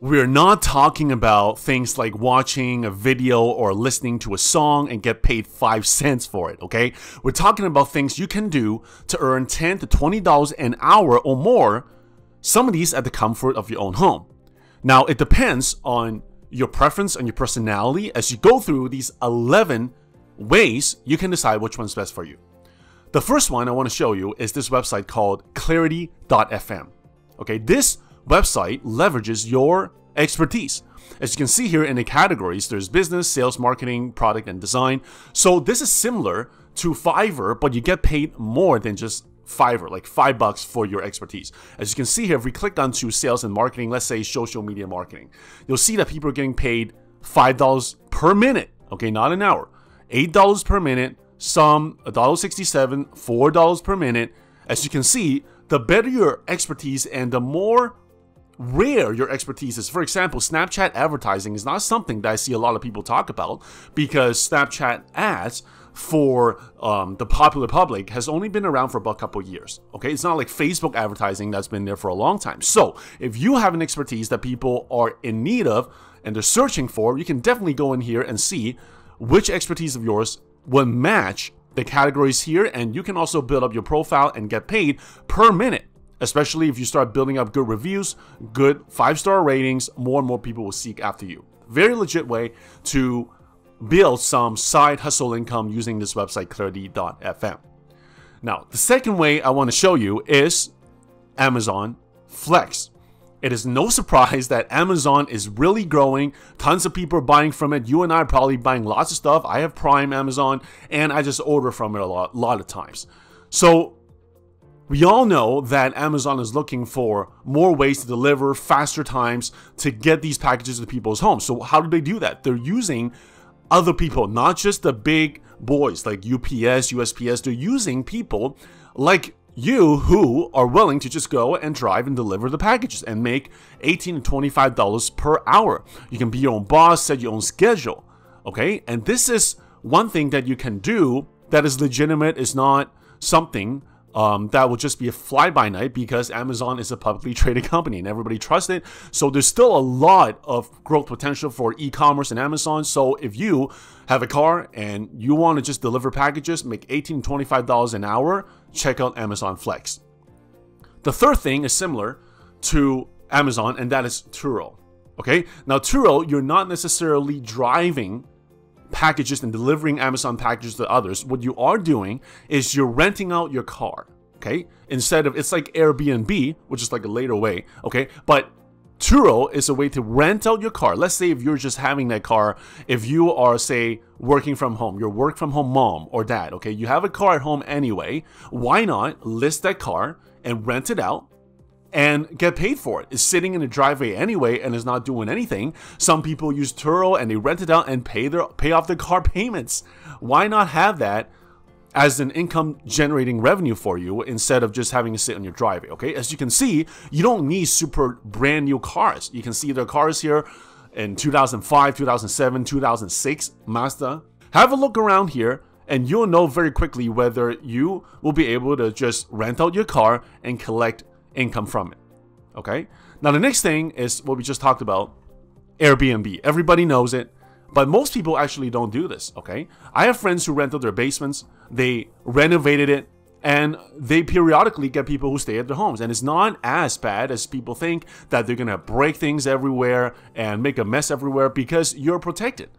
We're not talking about things like watching a video or listening to a song and get paid 5 cents for it, okay? We're talking about things you can do to earn $10 to $20 an hour or more, some of these at the comfort of your own home. Now, it depends on your preference and your personality. As you go through these 11 ways, you can decide which one's best for you. The first one I want to show you is this website called clarity.fm. Okay, this website leverages your expertise. As you can see here in the categories, there's business, sales, marketing, product, and design. So this is similar to Fiverr, but you get paid more than just Fiverr, like $5 for your expertise. As you can see here, if we click onto sales and marketing, let's say social media marketing, you'll see that people are getting paid $5 per minute. Okay, not an hour. $8 per minute, some $1.67, $4 per minute. As you can see, the better your expertise and the more rare your expertise is. For example, Snapchat advertising is not something that I see a lot of people talk about because Snapchat ads for the popular public has only been around for about a couple of years. Okay, it's not like Facebook advertising that's been there for a long time. So if you have an expertise that people are in need of and they're searching for, you can definitely go in here and see which expertise of yours will match the categories here, and you can also build up your profile and get paid per minute. Especially if you start building up good reviews, good 5-star ratings, more and more people will seek after you. Very legit way to build some side hustle income using this website, clarity.fm. Now, the second way I want to show you is Amazon Flex. It is no surprise that Amazon is really growing. Tons of people are buying from it. You and I are probably buying lots of stuff. I have Prime Amazon, and I just order from it a lot of times. So we all know that Amazon is looking for more ways to deliver, faster times to get these packages to people's homes. So how do they do that? They're using other people, not just the big boys like UPS, USPS. They're using people like you who are willing to just go and drive and deliver the packages and make $18 to $25 per hour. You can be your own boss, set your own schedule, okay? And this is one thing that you can do that is legitimate, is not something that will just be a fly-by-night because Amazon is a publicly traded company and everybody trusts it. So there's still a lot of growth potential for e-commerce and Amazon. So if you have a car and you want to just deliver packages, make $18 to $25 an hour, check out Amazon Flex. The third thing is similar to Amazon, and that is Turo. Okay, now Turo, you're not necessarily driving packages and delivering Amazon packages to others. What you are doing is you're renting out your car, okay? Instead of, it's like Airbnb, which is like a later way, okay? But Turo is a way to rent out your car. Let's say if you're just having that car, if you are, say, working from home, you're work from home mom or dad, okay? You have a car at home anyway. Why not list that car and rent it out and get paid for it? It's sitting in the driveway anyway and is not doing anything. Some people use Turo and they rent it out and pay off their car payments. Why not have that as an income generating revenue for you instead of just having to sit on your driveway, okay? As you can see, you don't need super brand new cars. You can see the cars here in 2005, 2007, 2006 Mazda. Have a look around here and you'll know very quickly whether you will be able to just rent out your car and collect income from it, okay? Now the next thing is what we just talked about, Airbnb. Everybody knows it, but most people actually don't do this, okay? I have friends who rent out their basements, they renovated it, and they periodically get people who stay at their homes. And it's not as bad as people think, that they're gonna break things everywhere and make a mess everywhere, because you're protected.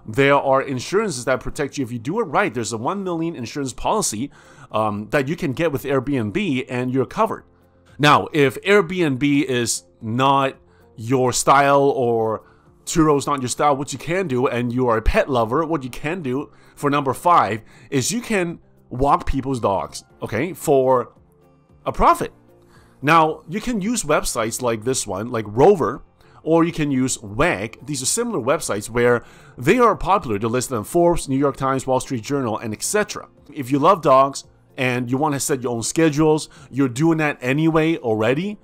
There are insurances that protect you if you do it right. There's a $1 million insurance policy that you can get with Airbnb, and you're covered. Now, if Airbnb is not your style or Turo's not your style, what you can do, and you are a pet lover, what you can do for number 5 is you can walk people's dogs, okay, for a profit. Now, you can use websites like this one, like Rover, or you can use Wag. These are similar websites where they are popular. They're listed on Forbes, New York Times, Wall Street Journal, and etc. If you love dogs and you want to set your own schedules, you're doing that anyway already.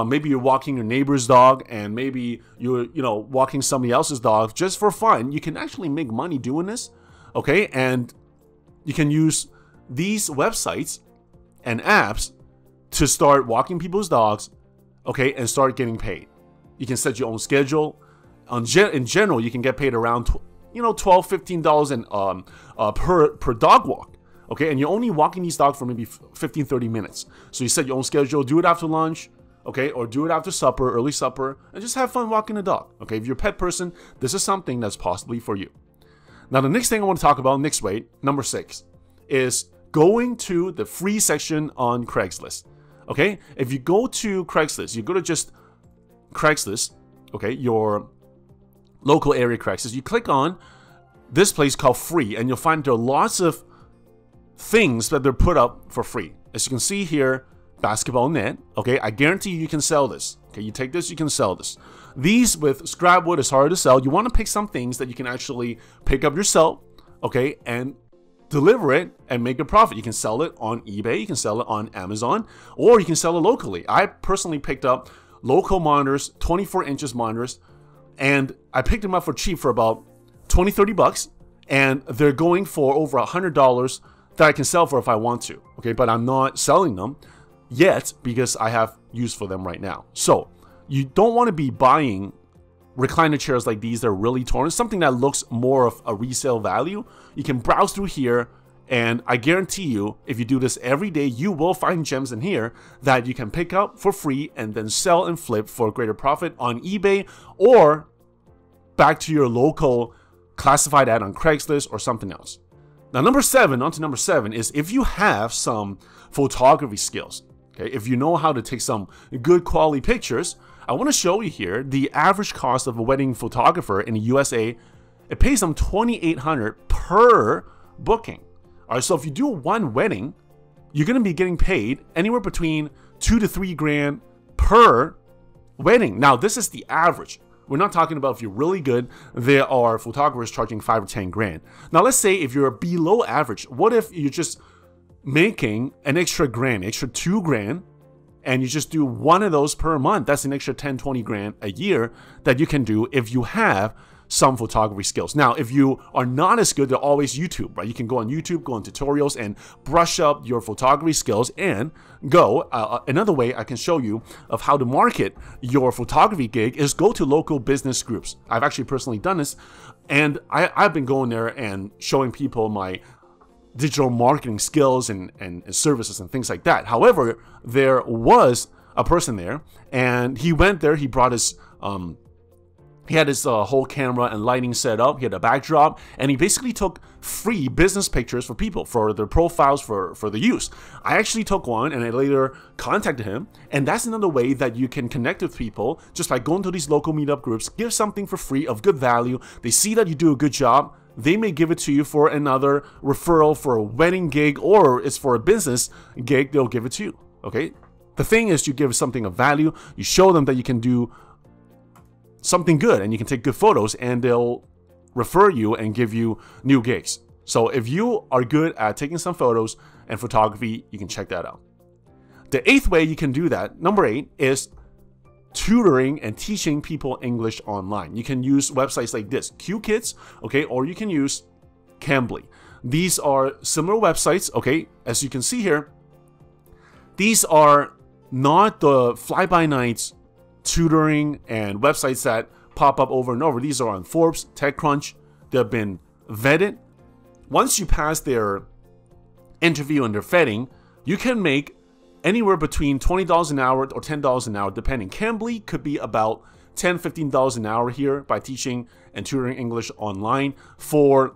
Maybe you're walking your neighbor's dog, and maybe you're, walking somebody else's dog just for fun. You can actually make money doing this, okay? And you can use these websites and apps to start walking people's dogs, okay, and start getting paid. You can set your own schedule. In general, you can get paid around $12, $15 and per dog walk. Okay, and you're only walking these dogs for maybe 15, 30 minutes. So you set your own schedule, do it after lunch, okay, or do it after supper, early supper, and just have fun walking the dog. Okay, if you're a pet person, this is something that's possibly for you. Now, the next thing I want to talk about, next way, number 6, is going to the free section on Craigslist. Okay, if you go to Craigslist, you go to just Craigslist, okay, your local area Craigslist, you click on this place called free, and you'll find there are lots of things that they're put up for free. As you can see here, basketball net. Okay, I guarantee you can sell this. Okay, you take this, you can sell this. These with scrap wood is hard to sell. You want to pick some things that you can actually pick up yourself, okay, and deliver it and make a profit. You can sell it on eBay, you can sell it on Amazon, or you can sell it locally. I personally picked up local monitors, 24 inches monitors, and I picked them up for cheap for about 20, 30 bucks, and they're going for over $100 that I can sell for if I want to, okay, but I'm not selling them yet because I have use for them right now. So you don't want to be buying recliner chairs like these that are really torn. It's something that looks more of a resale value. You can browse through here, and I guarantee you, if you do this every day, you will find gems in here that you can pick up for free and then sell and flip for a greater profit on eBay or back to your local classified ad on Craigslist or something else. Now, number 7, on to number 7, is if you have some photography skills, okay, if you know how to take some good quality pictures, I want to show you here the average cost of a wedding photographer in the USA. It pays them $2,800 per booking. All right, so if you do one wedding, you're going to be getting paid anywhere between $2 to $3 grand per wedding. Now, this is the average. We're not talking about if you're really good. There are photographers charging 5 or 10 grand. Now, let's say if you're below average, what if you're just making an extra grand, extra 2 grand, and you just do one of those per month? That's an extra 10, 20 grand a year that you can do if you have some photography skills. Now, if you are not as good, they're always YouTube, right? You can go on YouTube, go on tutorials, and brush up your photography skills and go. Another way I can show you of how to market your photography gig is go to local business groups. I've actually personally done this, and I've been going there and showing people my digital marketing skills and services and things like that. However, there was a person there, and he went there, he brought his he had his whole camera and lighting set up. He had a backdrop, and he basically took free business pictures for people, for their profiles, for the use. I actually took one, and I later contacted him, and that's another way that you can connect with people just by going to these local meetup groups, give something for free of good value. They see that you do a good job. They may give it to you for another referral for a wedding gig, or it's for a business gig, they'll give it to you, okay? The thing is, you give something of value, you show them that you can do something good and you can take good photos, and they'll refer you and give you new gigs. So if you are good at taking some photos and photography, you can check that out. The 8th way you can do that, number 8, is tutoring and teaching people English online. You can use websites like this, QKids, okay, or you can use Cambly. These are similar websites, okay. As you can see here, these are not the fly-by-nights tutoring and websites that pop up over and over. These are on Forbes, TechCrunch. They've been vetted. Once you pass their interview and their vetting, you can make anywhere between $20 an hour or $10 an hour, depending. Cambly could be about $10, $15 an hour here by teaching and tutoring English online. For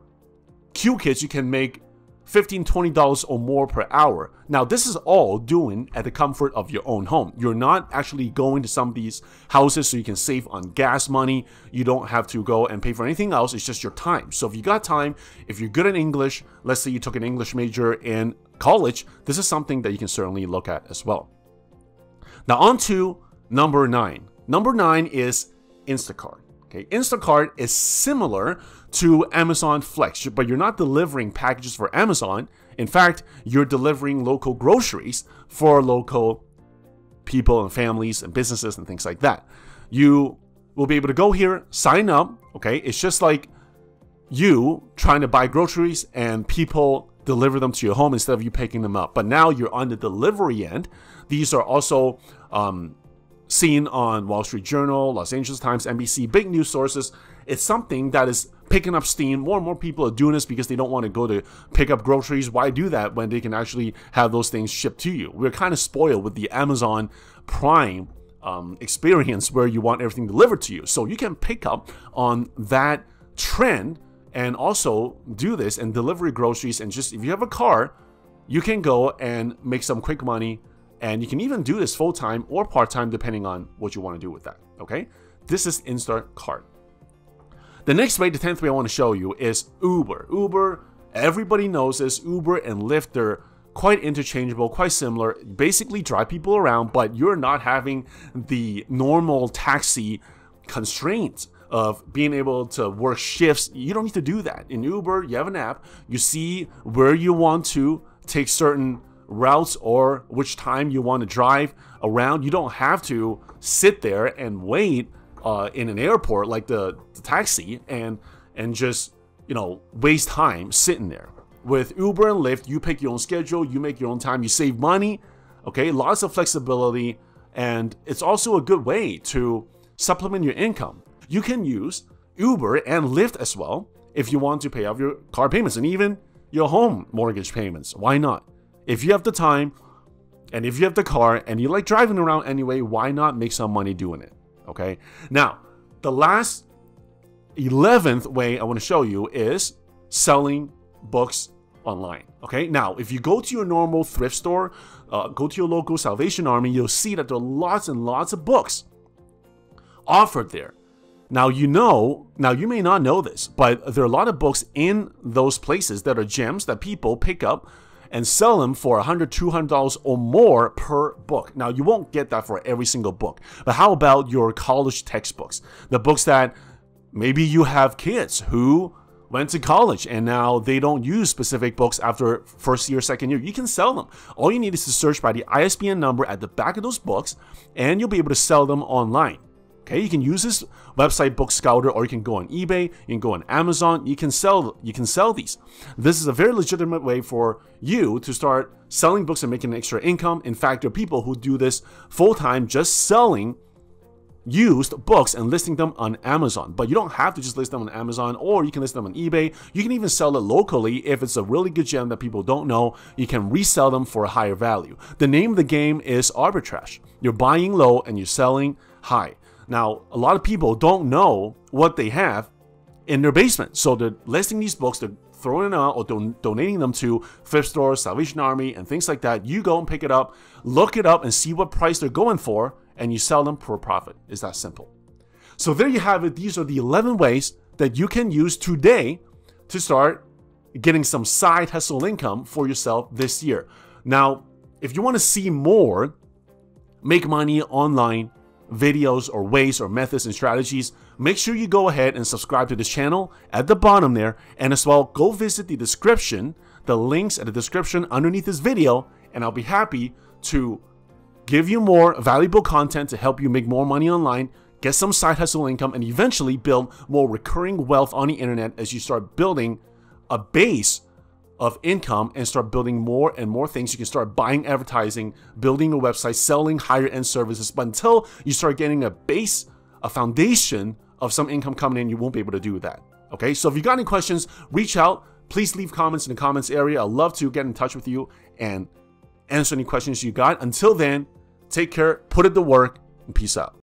QKids, you can make $15, $20 or more per hour. Now, this is all doing at the comfort of your own home. You're not actually going to some of these houses so you can save on gas money. You don't have to go and pay for anything else. It's just your time. So if you got time, if you're good at English, let's say you took an English major in college, this is something that you can certainly look at as well. Now, on to number 9. Number 9 is Instacart. Okay, Instacart is similar to Amazon Flex, but you're not delivering packages for Amazon. In fact, you're delivering local groceries for local people and families and businesses and things like that. You will be able to go here, sign up, okay? It's just like you trying to buy groceries and people deliver them to your home instead of you picking them up. But now you're on the delivery end. These are also seen on Wall Street Journal, Los Angeles Times, NBC, big news sources. It's something that is picking up steam. More and more people are doing this because they don't want to go to pick up groceries. Why do that when they can actually have those things shipped to you? We're kind of spoiled with the Amazon Prime experience where you want everything delivered to you. So you can pick up on that trend and also do this and deliver groceries. And just if you have a car, you can go and make some quick money. And you can even do this full-time or part-time depending on what you want to do with that. Okay, this is Instacart. The next way, the 10th way I want to show you is Uber. Uber, everybody knows this. Uber and Lyft, they're quite interchangeable, quite similar. Basically drive people around, but you're not having the normal taxi constraints of being able to work shifts. You don't need to do that. In Uber, you have an app. You see where you want to take certain routes or which time you want to drive around. You don't have to sit there and wait in an airport like the taxi and just, you know, waste time sitting there. With Uber and Lyft, you pick your own schedule, you make your own time, you save money, okay? Lots of flexibility, and it's also a good way to supplement your income. You can use Uber and Lyft as well if you want to pay off your car payments and even your home mortgage payments. Why not? If you have the time and if you have the car and you like driving around anyway, why not make some money doing it, okay? Now, the last 11th way I want to show you is selling books online. Okay, now if you go to your normal thrift store, go to your local Salvation Army, you'll see that there are lots and lots of books offered there. Now you may not know this, but there are a lot of books in those places that are gems that people pick up and sell them for $100, $200 or more per book. Now you won't get that for every single book, but how about your college textbooks? The books that maybe you have kids who went to college and now they don't use specific books after first year, second year. You can sell them. All you need is to search by the ISBN number at the back of those books and you'll be able to sell them online. Okay, you can use this website, Book Scouter, or you can go on eBay, you can go on Amazon, you can sell these. This is a very legitimate way for you to start selling books and making extra income. In fact, there are people who do this full-time, just selling used books and listing them on Amazon. But you don't have to just list them on Amazon, or you can list them on eBay. You can even sell it locally. If it's a really good gem that people don't know, you can resell them for a higher value. The name of the game is arbitrage. You're buying low and you're selling high. Now, a lot of people don't know what they have in their basement. So they're listing these books, they're throwing it out or donating them to thrift stores, Salvation Army, and things like that. You go and pick it up, look it up, and see what price they're going for, and you sell them for a profit. It's that simple. So there you have it. These are the 11 ways that you can use today to start getting some side hustle income for yourself this year. Now, if you want to see more make money online videos or ways or methods and strategies, make sure you go ahead and subscribe to this channel at the bottom there, and as well go visit the description, the links at the description underneath this video, and I'll be happy to give you more valuable content to help you make more money online, get some side hustle income, and eventually build more recurring wealth on the internet as you start building a base of income and start building more and more things. You can start buying advertising, building a website, selling higher end services. But until you start getting a base, a foundation of some income coming in, you won't be able to do that. Okay, so if you got any questions, reach out. Please leave comments in the comments area. I'd love to get in touch with you and answer any questions you got. Until then, take care, put it to work, and peace out.